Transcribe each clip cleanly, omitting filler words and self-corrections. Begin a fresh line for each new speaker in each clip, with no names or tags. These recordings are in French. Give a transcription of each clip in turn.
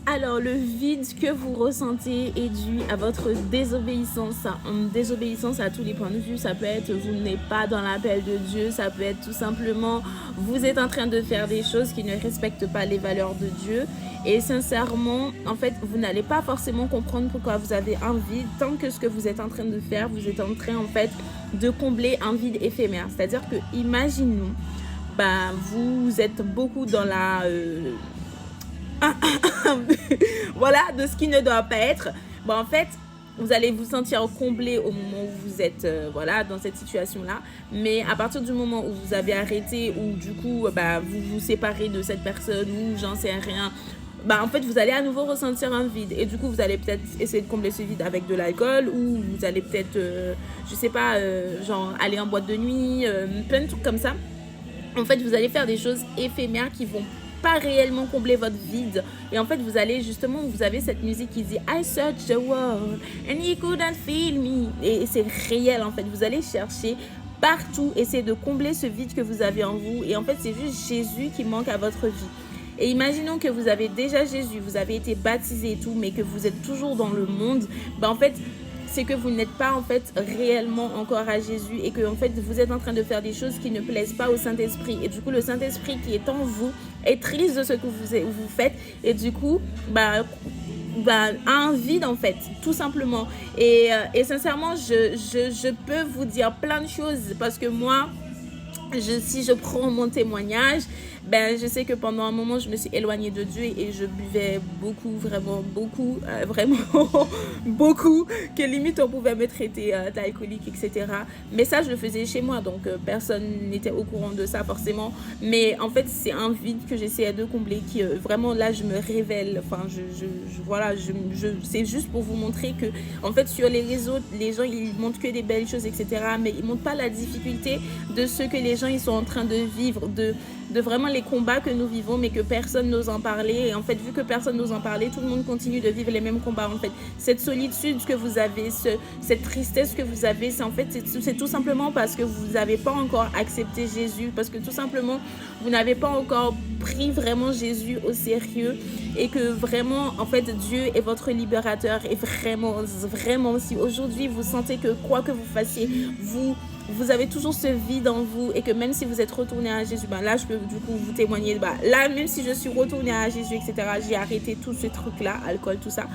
Alors, le vide que vous ressentez est dû à votre désobéissance. Désobéissance à tous les points de vue. Ça peut être vous n'êtes pas dans l'appel de Dieu. Ça peut être tout simplement vous êtes en train de faire des choses qui ne respectent pas les valeurs de Dieu. Et sincèrement, en fait, vous n'allez pas forcément comprendre pourquoi vous avez un vide tant que ce que vous êtes en train de faire, vous êtes en train en fait de combler un vide éphémère. C'est-à-dire que, imaginons, vous êtes beaucoup dans la voilà, de ce qui ne doit pas être. En fait, vous allez vous sentir comblé au moment où vous êtes voilà, dans cette situation-là. Mais à partir du moment où vous avez arrêté, ou du coup, vous vous séparez de cette personne, ou j'en sais rien, en fait, vous allez à nouveau ressentir un vide. Et du coup, vous allez peut-être essayer de combler ce vide avec de l'alcool, ou vous allez peut-être, je sais pas, genre aller en boîte de nuit, plein de trucs comme ça. En fait, vous allez faire des choses éphémères qui vont pas réellement combler votre vide. Et en fait, vous allez justement, vous avez cette musique qui dit I searched the world and he couldn't feel me. Et c'est réel en fait. Vous allez chercher partout, essayer de combler ce vide que vous avez en vous. Et en fait, c'est juste Jésus qui manque à votre vie. Et imaginons que vous avez déjà Jésus, vous avez été baptisé et tout, mais que vous êtes toujours dans le monde. En fait, c'est que vous n'êtes pas en fait réellement encore à Jésus, et que en fait vous êtes en train de faire des choses qui ne plaisent pas au Saint-Esprit. Et du coup, le Saint-Esprit qui est en vous est triste de ce que vous faites, et du coup, a un vide en fait, tout simplement. Et sincèrement, je peux vous dire plein de choses, parce que moi, si je prends mon témoignage, je sais que pendant un moment, je me suis éloignée de Dieu et je buvais beaucoup, vraiment beaucoup, vraiment beaucoup, que limite on pouvait me traiter d'alcoolique, etc. Mais ça, je le faisais chez moi, donc personne n'était au courant de ça forcément. Mais en fait, c'est un vide que j'essayais de combler, qui vraiment là, je me révèle. Enfin, voilà, c'est juste pour vous montrer que, en fait, sur les réseaux, les gens, ils montrent que des belles choses, etc. Mais ils montrent pas la difficulté de ce que les gens ils sont en train de vivre, de vraiment les combats que nous vivons, mais que personne n'ose en parler. Et en fait, vu que personne n'ose en parler, tout le monde continue de vivre les mêmes combats. En fait, cette solitude que vous avez, cette tristesse que vous avez, c'est tout simplement parce que vous n'avez pas encore accepté Jésus, parce que tout simplement, vous n'avez pas encore pris vraiment Jésus au sérieux, et que vraiment, en fait, Dieu est votre libérateur. Et vraiment, vraiment, si aujourd'hui vous sentez que quoi que vous fassiez, vous avez toujours ce vide en vous, et que même si vous êtes retourné à Jésus, là je peux du coup vous témoigner, là même si je suis retournée à Jésus, etc., j'ai arrêté tous ces trucs là, alcool, tout ça.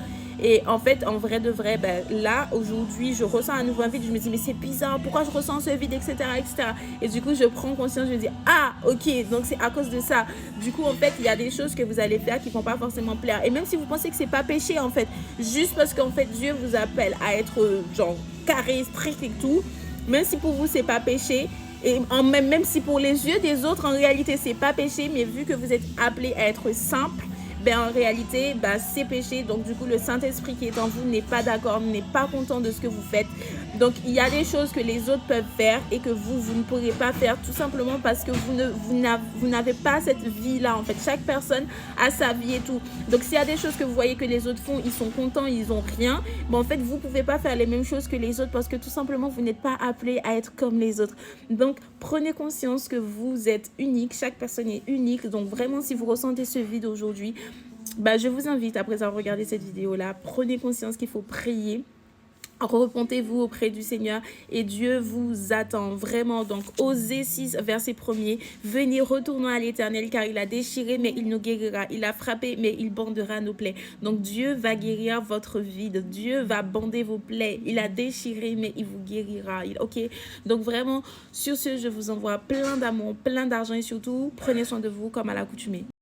Et en fait, en vrai de vrai, là aujourd'hui je ressens un nouveau vide. Je me dis mais c'est bizarre, pourquoi je ressens ce vide, etc., etc. Et du coup je prends conscience, je me dis ah ok, donc c'est à cause de ça. Du coup en fait il y a des choses que vous allez faire qui vont pas forcément plaire, et même si vous pensez que c'est pas péché, en fait, juste parce qu'en fait Dieu vous appelle à être genre carré, strict et tout, même si pour vous c'est pas péché, et même si pour les yeux des autres en réalité c'est pas péché, mais vu que vous êtes appelé à être simple, en réalité c'est péché. Donc du coup le Saint-Esprit qui est en vous n'est pas d'accord, n'est pas content de ce que vous faites. Donc il y a des choses que les autres peuvent faire et que vous ne pourrez pas faire, tout simplement parce que vous n'avez pas cette vie là. En fait, chaque personne a sa vie et tout. Donc s'il y a des choses que vous voyez que les autres font, ils sont contents, ils ont rien, en fait vous pouvez pas faire les mêmes choses que les autres, parce que tout simplement vous n'êtes pas appelé à être comme les autres. Donc prenez conscience que vous êtes unique, chaque personne est unique. Donc vraiment, si vous ressentez ce vide aujourd'hui, je vous invite, après avoir regardé cette vidéo là, prenez conscience qu'il faut prier. Repentez-vous auprès du Seigneur, et Dieu vous attend vraiment. Donc Osée 6 verset 1er, venez, retournons à l'Éternel, car il a déchiré mais il nous guérira, il a frappé mais il bandera nos plaies. Donc Dieu va guérir votre vide, Dieu va bander vos plaies, il a déchiré mais il vous guérira. Ok, donc vraiment, sur ce, je vous envoie plein d'amour, plein d'argent, et surtout prenez soin de vous comme à l'accoutumée.